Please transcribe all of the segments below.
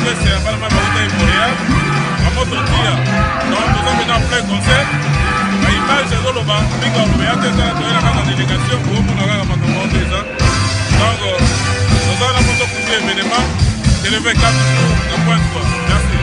orchestre ya bana mabauta Montréal amoto tia donc toza maintenant plein concert ba image ezoloba ndinga olobeya te ezala toyela kaka délégation koomona kaka makambo oyo eza donc toza na moto kubi événement élevé 4 jours na point 3 merci.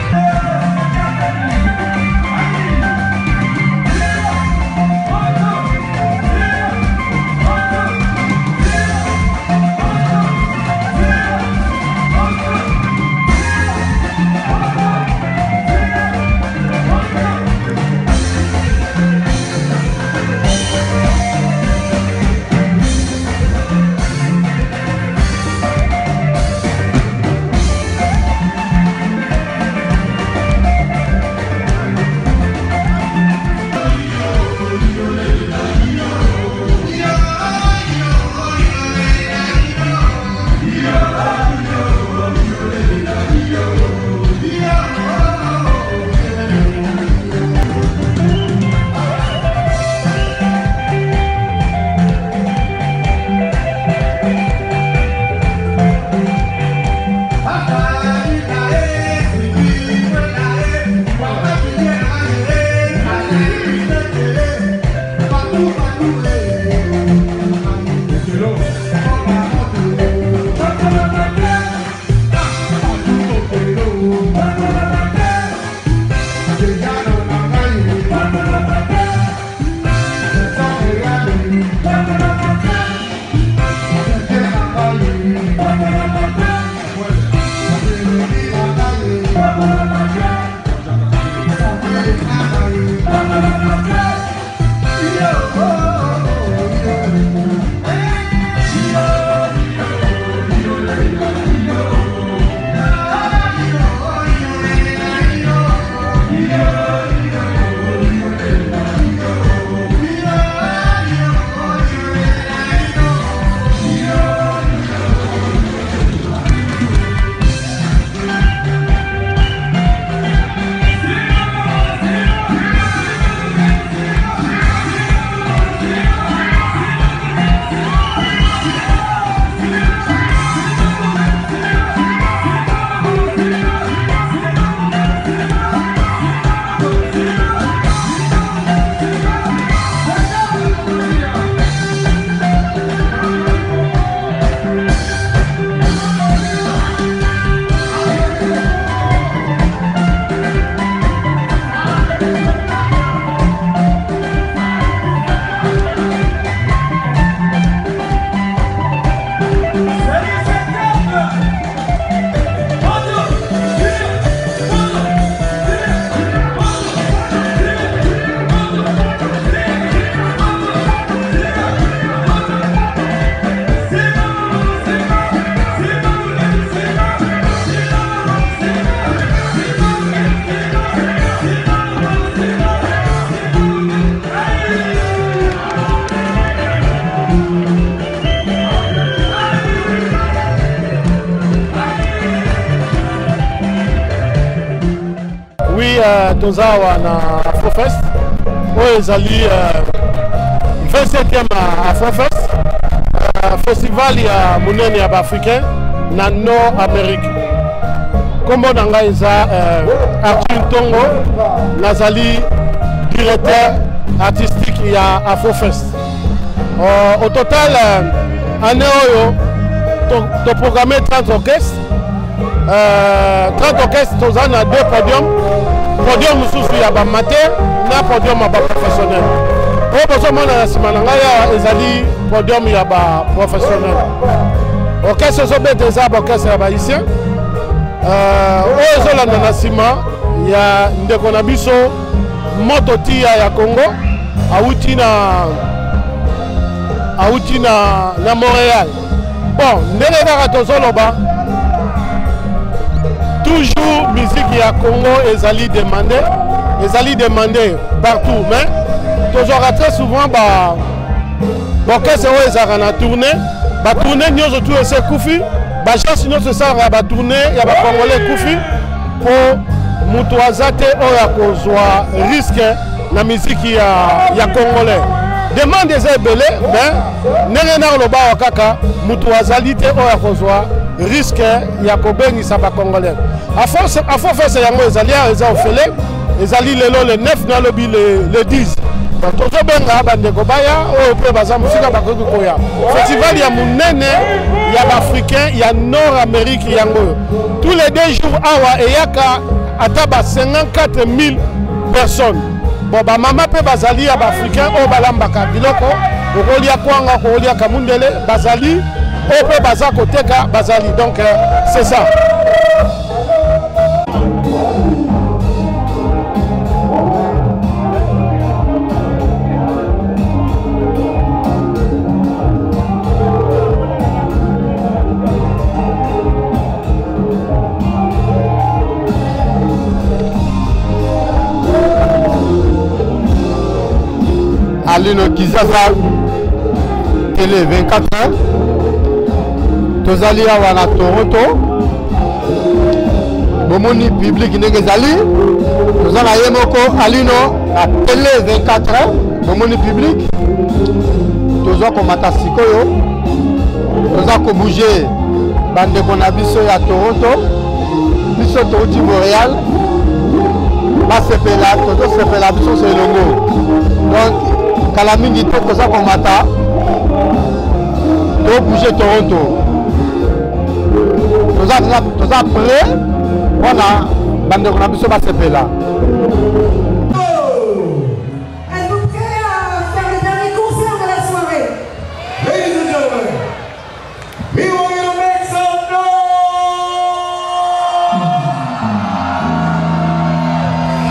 Tozawa na Afrofest oyo ezali 27e Afrofest festival ya monene ya baafricain na Nord Amerique. Kombo na ngai eza Arthur Tongo, nazali directeur artistique ya Afrofest. Au total année oyo to programmé 30 orchestres. 30 orchestres toza na 2 podiums. Podium mususu ya ba amateur na podium ya ba professionnel. O boso mona na sima na ngai ezali podium ya ba professionnel. Orchestre zo bete za ba orchestre ya ba haïtien. O ezolanda na sima ya ndeko na biso Moto Tia ya Congo auti na Montréal. Bon, ndenge kaka tozoloba toujours musique ya Congo ezali demandé partout, mais toujours très souvent orchestre oyo ezalaka na tournée, tournée nyonso tu ese kufi, chance nyonso esalaka batournée ya bacongolais kufi po mutu aza te oyo akozwa risque na musique ya congolais. Demande eza ebele, mais ndenge nakoloba kaka mutu azali te oyo akozwa risque ya kobengisa bacongolais. à force faire yango ezali eza ofele ezali lelo le 9 na lobi le 10 tozo benga bandeko baya oyo pe baza musika bakoki koya festival ya munene ya africain ya nord amérique yango tous les 2 jours awa eyaka ata ba 54 000 personnes bon ba mama pe bazali ya ba africain oyo balambaka biloko okolia kwanga okolia kamundele bazali oyo pe baza koteka bazali donc c'est ça. Alino Kizasa télé 24 heures tozali awa na Toronto bomoni public ndenge ezali toza na ye moko Alino na télé 24 heures bomoni public toza komata sikoyo toza kobouge bandeko na biso ya Toronto biso touti Montréal basepela tozosepela biso selongo donc kala mingi te toza komata to bouger Toronto toza prêt mpona bandeko na biso basepela. Êtes-vous prêts à faire le dernier concert de la soirée? Ladies and gentlemen, we want you to make some noise!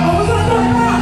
On vous entend pas!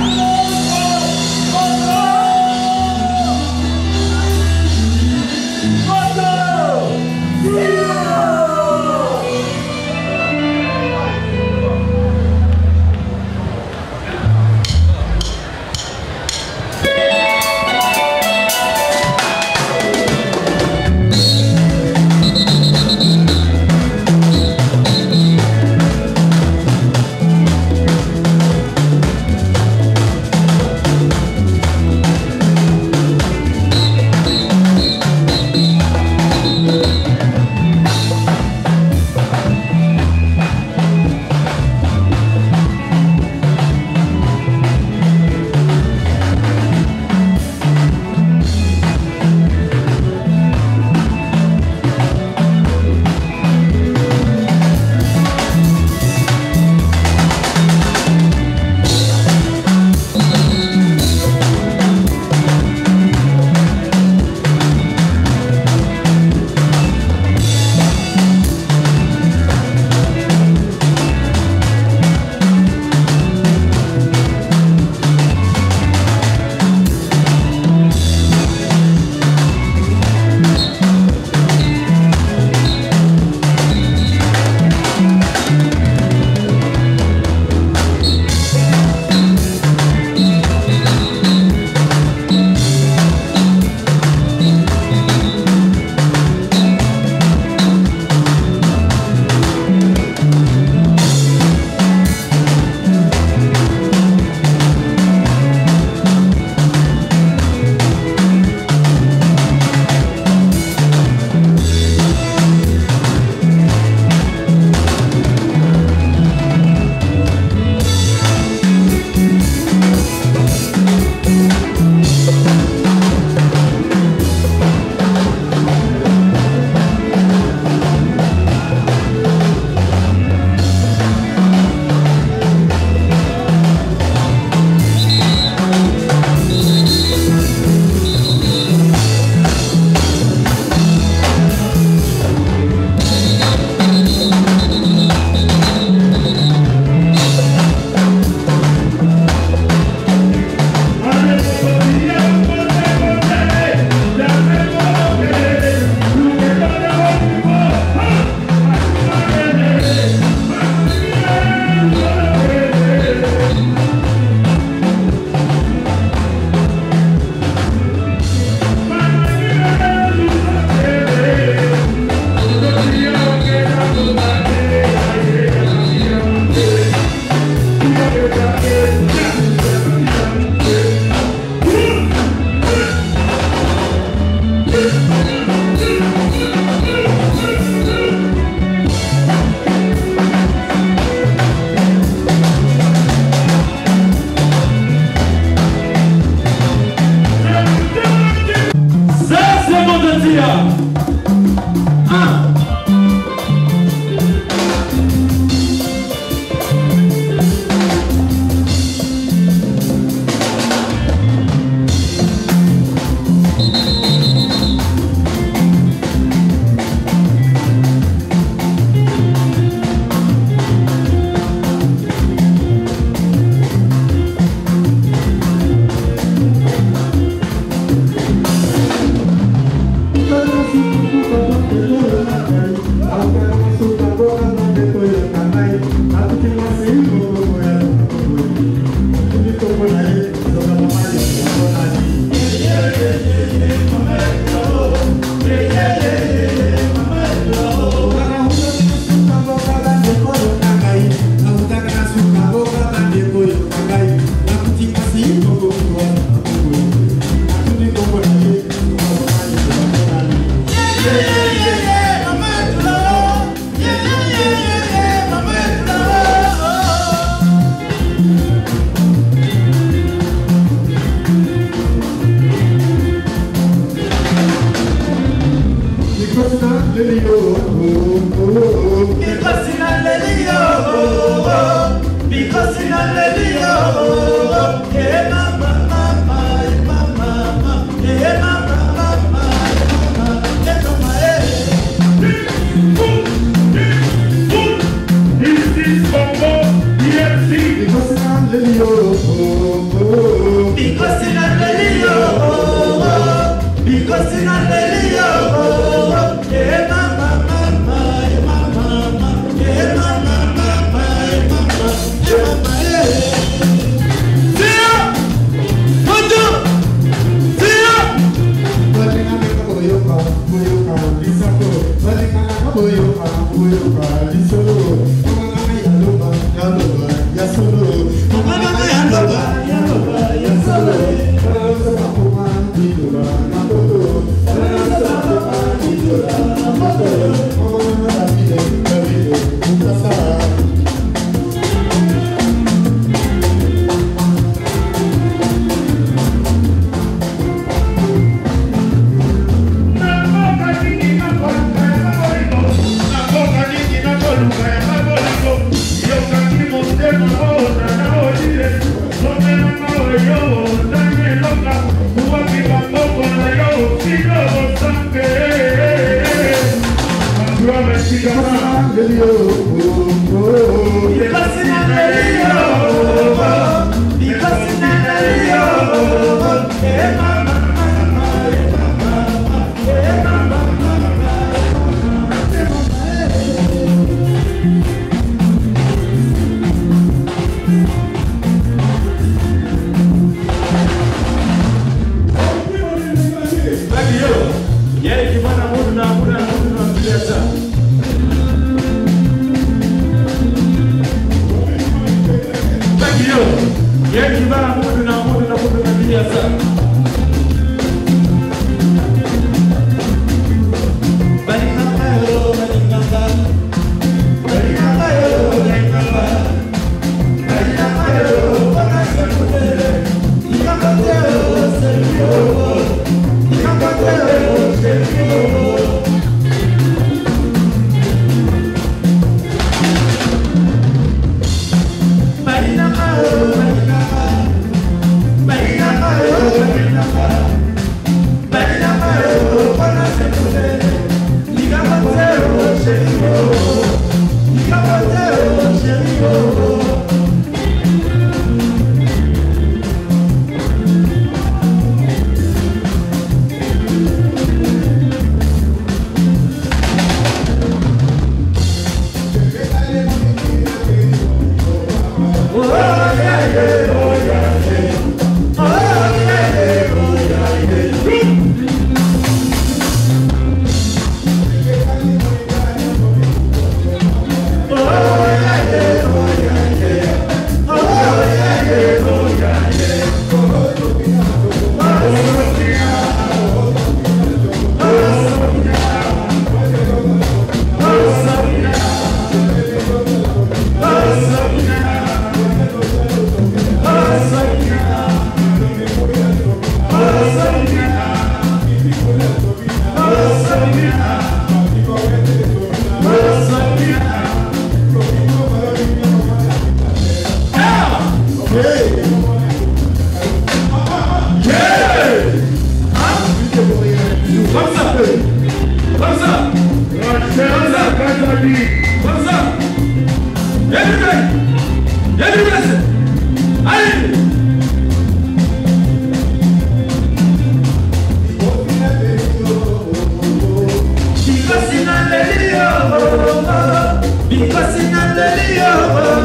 Yeah.